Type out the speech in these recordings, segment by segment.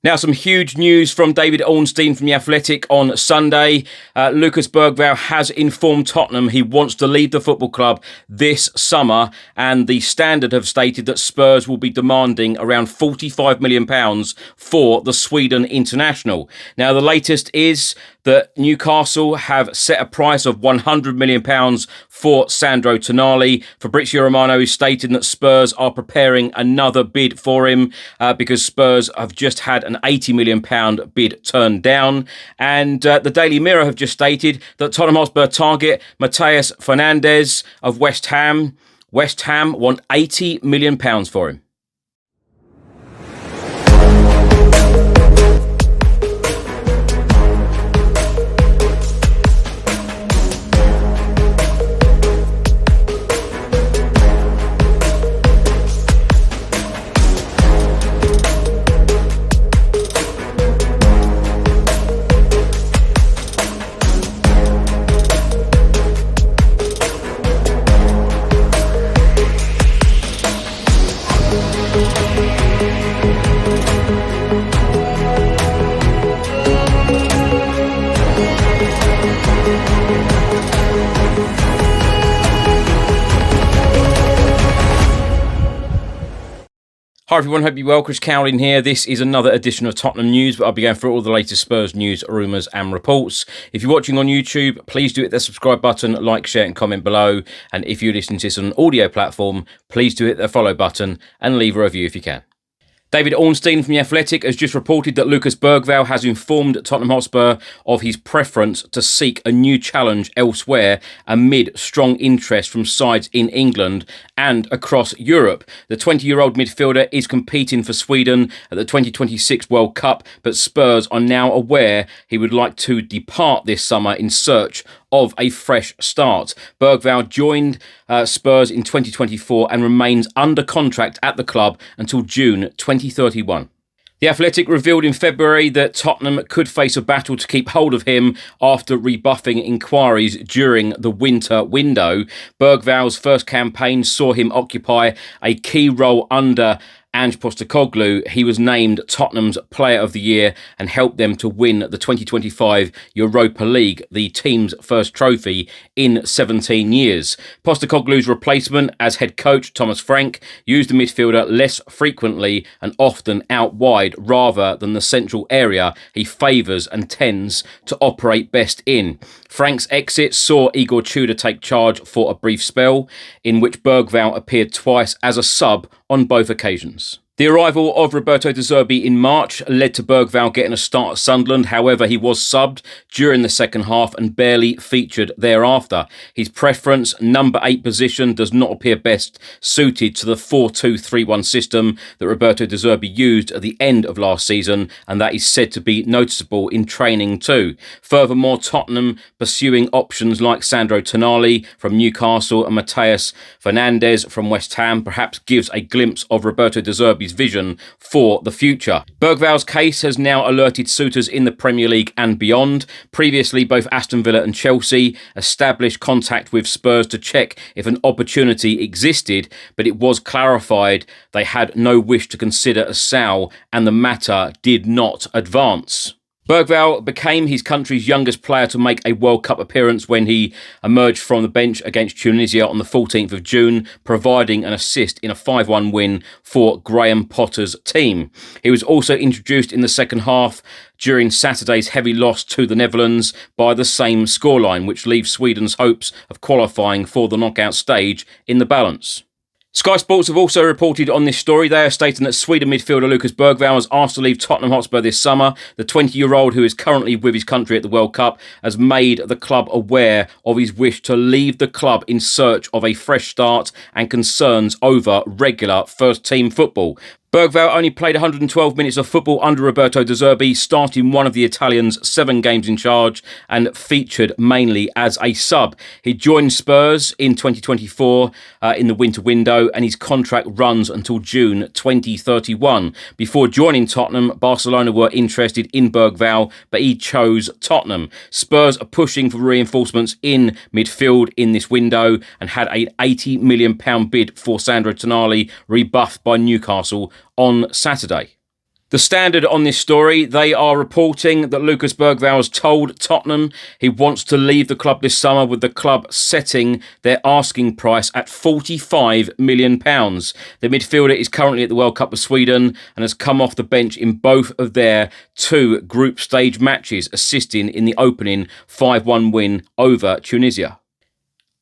Now, some huge news from David Ornstein from The Athletic on Sunday. Lucas Bergvall has informed Tottenham he wants to leave the football club this summer, and the Standard have stated that Spurs will be demanding around £45 million for the Sweden international. Now, the latest is that Newcastle have set a price of £100 million for Sandro Tonali. Fabrizio Romano is stating that Spurs are preparing another bid for him because Spurs have just had an £80 million bid turned down. And the Daily Mirror have just stated that Tottenham Hotspur target Mateus Fernandes of West Ham. West Ham want £80 million for him. Hi everyone, hope you're well. Chris Cowlin here. This is another edition of Tottenham News, but I'll be going through all the latest Spurs news, rumours and reports. If you're watching on YouTube, please do hit the subscribe button, like, share and comment below. And if you're listening to this on an audio platform, please do hit the follow button and leave a review if you can. David Ornstein from The Athletic has just reported that Lucas Bergvall has informed Tottenham Hotspur of his preference to seek a new challenge elsewhere amid strong interest from sides in England and across Europe. The 20-year-old midfielder is competing for Sweden at the 2026 World Cup, but Spurs are now aware he would like to depart this summer in search of a fresh start. Bergvall joined Spurs in 2024 and remains under contract at the club until June 2031. The Athletic revealed in February that Tottenham could face a battle to keep hold of him after rebuffing inquiries during the winter window. Bergvall's first campaign saw him occupy a key role under Ange Postecoglou. He was named Tottenham's Player of the Year and helped them to win the 2025 Europa League, the team's first trophy in 17 years. Postecoglou's replacement as head coach, Thomas Frank, used the midfielder less frequently and often out wide rather than the central area he favours and tends to operate best in. Frank's exit saw Igor Tudor take charge for a brief spell, in which Bergvall appeared twice as a sub on both occasions. The arrival of Roberto De Zerbi in March led to Bergvall getting a start at Sunderland. However, he was subbed during the second half and barely featured thereafter. His preference, number 8 position, does not appear best suited to the 4-2-3-1 system that Roberto De Zerbi used at the end of last season, and that is said to be noticeable in training too. Furthermore, Tottenham pursuing options like Sandro Tonali from Newcastle and Mateus Fernandes from West Ham perhaps gives a glimpse of Roberto De Zerbi's vision for the future. Bergvall's case has now alerted suitors in the Premier League and beyond. Previously, both Aston Villa and Chelsea established contact with Spurs to check if an opportunity existed, but it was clarified they had no wish to consider a sale and the matter did not advance. Bergvall became his country's youngest player to make a World Cup appearance when he emerged from the bench against Tunisia on the 14th of June, providing an assist in a 5-1 win for Graham Potter's team. He was also introduced in the second half during Saturday's heavy loss to the Netherlands by the same scoreline, which leaves Sweden's hopes of qualifying for the knockout stage in the balance. Sky Sports have also reported on this story. They are stating that Sweden midfielder Lucas Bergvall has asked to leave Tottenham Hotspur this summer. The 20-year-old, who is currently with his country at the World Cup, has made the club aware of his wish to leave the club in search of a fresh start and concerns over regular first-team football. Bergvall only played 112 minutes of football under Roberto De Zerbi, starting one of the Italians' 7 games in charge and featured mainly as a sub. He joined Spurs in 2024 in the winter window, and his contract runs until June 2031. Before joining Tottenham, Barcelona were interested in Bergvall, but he chose Tottenham. Spurs are pushing for reinforcements in midfield in this window and had an £80 million bid for Sandro Tonali rebuffed by Newcastle on Saturday. The Standard on this story, they are reporting that Lucas Bergvall has told Tottenham he wants to leave the club this summer, with the club setting their asking price at £45 million. The midfielder is currently at the World Cup of Sweden and has come off the bench in both of their two group stage matches, assisting in the opening 5-1 win over Tunisia.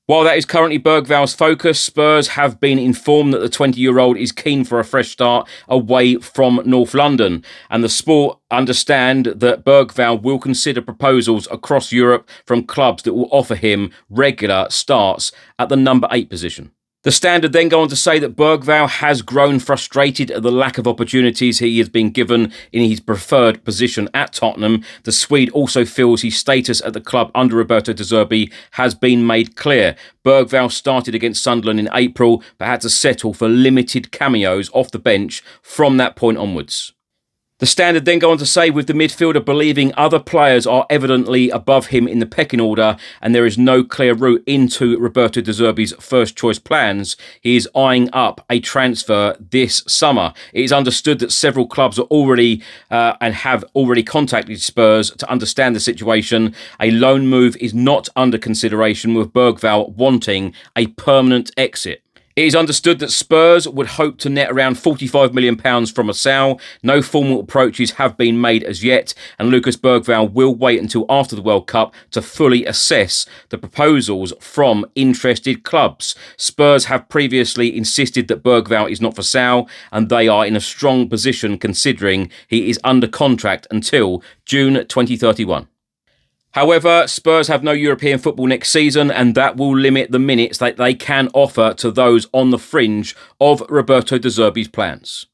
While that is currently Bergvall's focus, Spurs have been informed that the 20-year-old is keen for a fresh start away from North London. And the Sport understand that Bergvall will consider proposals across Europe from clubs that will offer him regular starts at the number 8 position. The Standard then go on to say that Bergvall has grown frustrated at the lack of opportunities he has been given in his preferred position at Tottenham. The Swede also feels his status at the club under Roberto De Zerbi has been made clear. Bergvall started against Sunderland in April, but had to settle for limited cameos off the bench from that point onwards. The Standard then go on to say, with the midfielder believing other players are evidently above him in the pecking order and there is no clear route into Roberto De Zerbi's first choice plans, he is eyeing up a transfer this summer. It is understood that several clubs are already and have already contacted Spurs to understand the situation. A loan move is not under consideration, with Bergvall wanting a permanent exit. It is understood that Spurs would hope to net around £45 million from a sale. No formal approaches have been made as yet, and Lucas Bergvall will wait until after the World Cup to fully assess the proposals from interested clubs. Spurs have previously insisted that Bergvall is not for sale, and they are in a strong position considering he is under contract until June 2031. However, Spurs have no European football next season, and that will limit the minutes that they can offer to those on the fringe of Roberto De Zerbi's plans.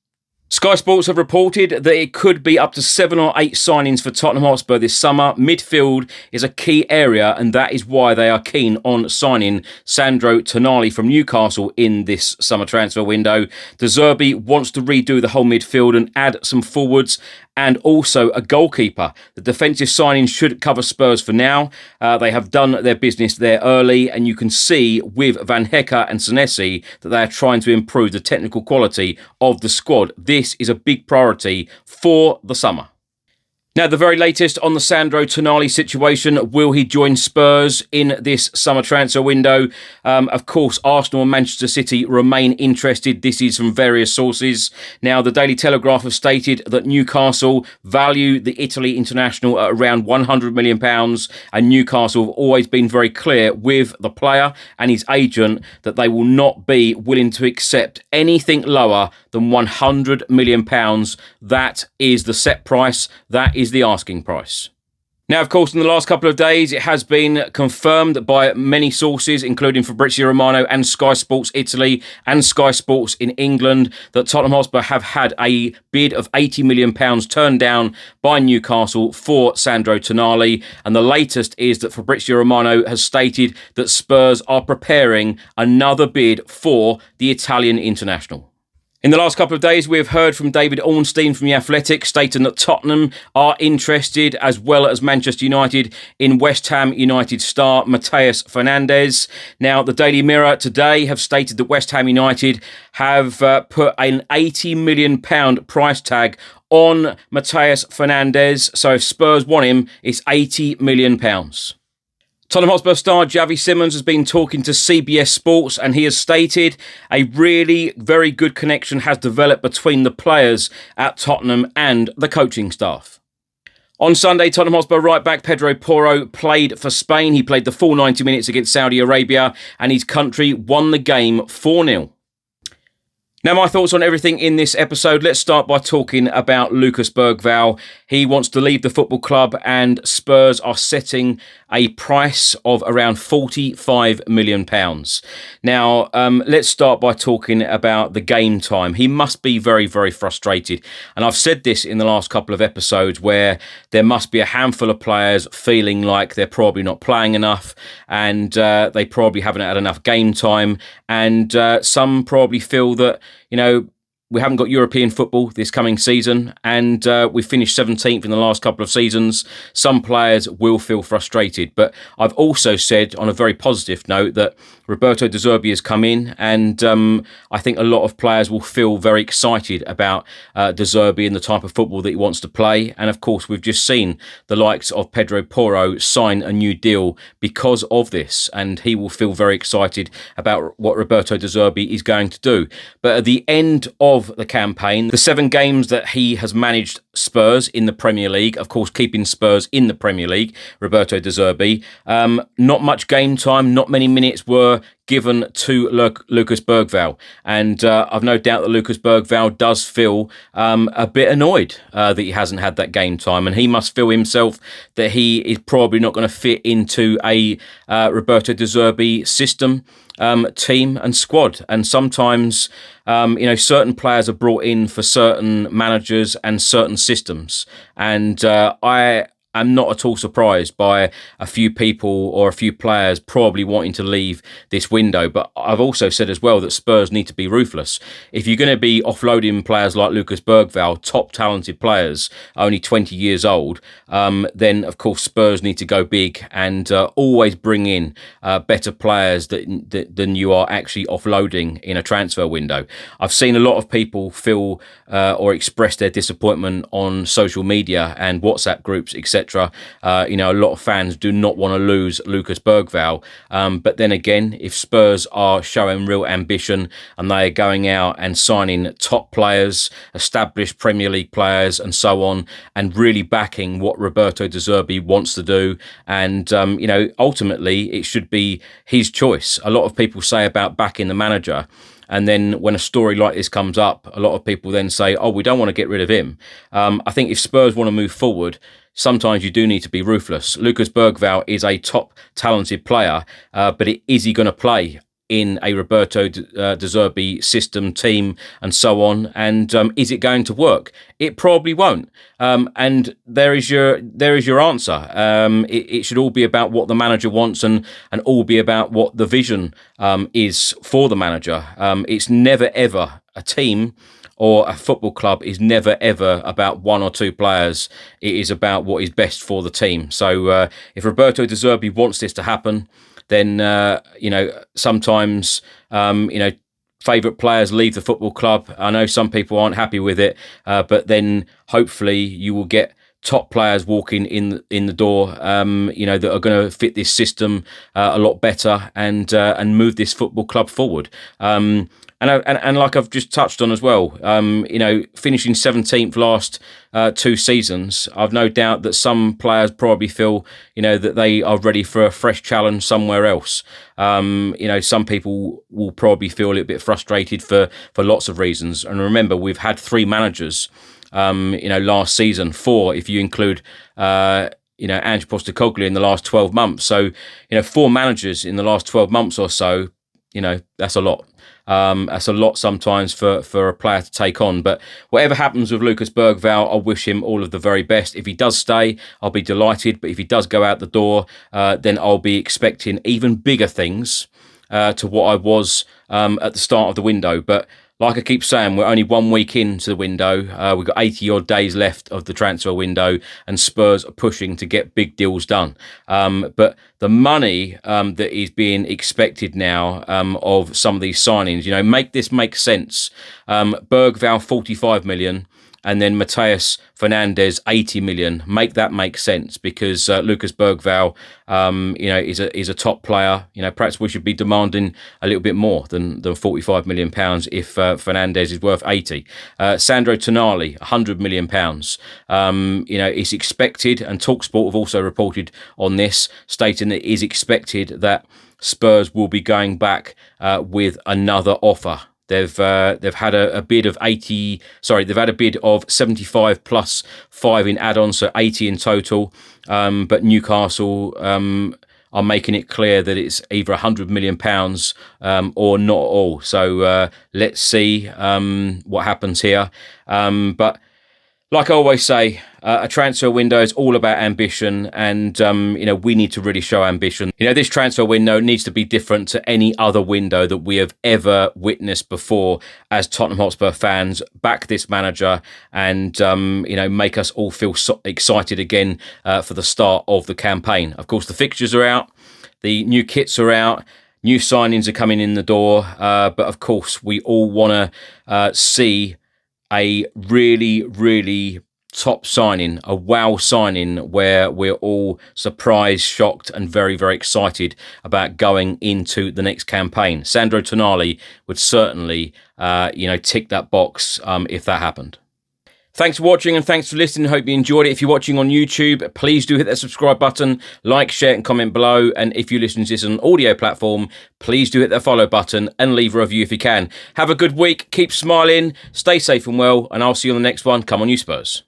Sky Sports have reported that it could be up to 7 or 8 signings for Tottenham Hotspur this summer. Midfield is a key area, and that is why they are keen on signing Sandro Tonali from Newcastle in this summer transfer window. De Zerbi wants to redo the whole midfield and add some forwards and also a goalkeeper. The defensive signings should cover Spurs for now. They have done their business there early, and you can see with Van Hecke and Senesi that they are trying to improve the technical quality of the squad. This is a big priority for the summer. Now, the very latest on the Sandro Tonali situation. Will he join Spurs in this summer transfer window? Of course, Arsenal and Manchester City remain interested. This is from various sources. Now, the Daily Telegraph have stated that Newcastle value the Italy international at around £100 million, and Newcastle have always been very clear with the player and his agent that they will not be willing to accept anything lower than £100 million. That is the set price. That is the asking price. Now, of course, in the last couple of days, it has been confirmed by many sources, including Fabrizio Romano and Sky Sports Italy and Sky Sports in England, that Tottenham Hotspur have had a bid of £80 million turned down by Newcastle for Sandro Tonali. And the latest is that Fabrizio Romano has stated that Spurs are preparing another bid for the Italian international. In the last couple of days, we have heard from David Ornstein from The Athletic stating that Tottenham are interested, as well as Manchester United, in West Ham United star Mateus Fernandes. Now, the Daily Mirror today have stated that West Ham United have put an £80 million price tag on Mateus Fernandes. So if Spurs want him, it's £80 million. Tottenham Hotspur star Xavi Simons has been talking to CBS Sports, and he has stated a really very good connection has developed between the players at Tottenham and the coaching staff. On Sunday, Tottenham Hotspur right back Pedro Porro played for Spain. He played the full 90 minutes against Saudi Arabia, and his country won the game 4-0. Now, my thoughts on everything in this episode. Let's start by talking about Lucas Bergvall. He wants to leave the football club, and Spurs are setting a price of around £45 million. Now, let's start by talking about the game time. He must be very, very frustrated. And I've said this in the last couple of episodes, where there must be a handful of players feeling like they're probably not playing enough, and they probably haven't had enough game time. And some probably feel that, we haven't got European football this coming season, and we finished 17th in the last couple of seasons. Some players will feel frustrated, but I've also said on a very positive note that Roberto De Zerbi has come in, and I think a lot of players will feel very excited about De Zerbi and the type of football that he wants to play. And of course, we've just seen the likes of Pedro Porro sign a new deal because of this, and he will feel very excited about what Roberto De Zerbi is going to do. But at the end of the campaign, the 7 games that he has managed Spurs in the Premier League, of course keeping Spurs in the Premier League, Roberto De Zerbi, not much game time, not many minutes were given to Lucas Bergvall, and I've no doubt that Lucas Bergvall does feel a bit annoyed that he hasn't had that game time, and he must feel himself that he is probably not going to fit into a Roberto De Zerbi system, team and squad. And sometimes certain players are brought in for certain managers and certain systems, and I'm not at all surprised by a few people or a few players probably wanting to leave this window. But I've also said as well that Spurs need to be ruthless. If you're going to be offloading players like Lucas Bergvall, top talented players, only 20 years old, then of course Spurs need to go big and always bring in better players than you are actually offloading in a transfer window. I've seen a lot of people feel or express their disappointment on social media and WhatsApp groups, etc. A lot of fans do not want to lose Lucas Bergvall. But then again, if Spurs are showing real ambition and they are going out and signing top players, established Premier League players and so on, and really backing what Roberto De Zerbi wants to do, and ultimately it should be his choice. A lot of people say about backing the manager, and then when a story like this comes up, a lot of people then say, oh, we don't want to get rid of him. I think if Spurs want to move forward, sometimes you do need to be ruthless. Lucas Bergvall is a top talented player, but is he going to play in a Roberto De Zerbi system, team and so on? And is it going to work? It probably won't. And there is your answer. It should all be about what the manager wants and all be about what the vision is for the manager. It's never ever a team or a football club is never ever about 1 or 2 players. It is about what is best for the team. So if Roberto De Zerbi wants this to happen, then sometimes favourite players leave the football club. I know some people aren't happy with it, but then hopefully you will get top players walking in the door, that are going to fit this system a lot better and move this football club forward. And like I've just touched on as well, finishing 17th last 2 seasons, I've no doubt that some players probably feel, that they are ready for a fresh challenge somewhere else. Some people will probably feel a little bit frustrated for lots of reasons. And remember, we've had 3 managers, last season, 4 if you include, Ange Postecoglou in the last 12 months. So, 4 managers in the last 12 months or so, that's a lot. That's a lot sometimes for a player to take on. But whatever happens with Lucas Bergvall, I wish him all of the very best. If he does stay, I'll be delighted. But if he does go out the door, then I'll be expecting even bigger things to what I was at the start of the window. But like I keep saying, we're only 1 week into the window. We've got 80 odd days left of the transfer window, and Spurs are pushing to get big deals done. But the money that is being expected now of some of these signings, make this make sense. Bergvall, 45 million. And then Mateus Fernandes, 80 million. Make that make sense, because Lucas Bergvall, is a top player. Perhaps we should be demanding a little bit more than 45 million pounds if Fernandes is worth 80. Sandro Tonali, 100 million pounds. It's expected, and TalkSport have also reported on this, stating that it is expected that Spurs will be going back with another offer. They've had a bid of 80. Sorry, they've had a bid of 75 plus 5 in add-ons, so 80 in total. But Newcastle are making it clear that it's either 100 million pounds or not at all. So let's see what happens here. But Like I always say, a transfer window is all about ambition, and we need to really show ambition. This transfer window needs to be different to any other window that we have ever witnessed before. As Tottenham Hotspur fans, back this manager and make us all feel excited again for the start of the campaign. Of course, the fixtures are out, the new kits are out. New signings are coming in the door, but of course we all want to see a really, really top signing, a wow signing where we're all surprised, shocked and very, very excited about going into the next campaign. Sandro Tonali would certainly, tick that box if that happened. Thanks for watching and thanks for listening. Hope you enjoyed it. If you're watching on YouTube, please do hit that subscribe button, like, share and comment below. And if you listen to this on an audio platform, please do hit that follow button and leave a review if you can. Have a good week. Keep smiling. Stay safe and well. And I'll see you on the next one. Come on, you Spurs.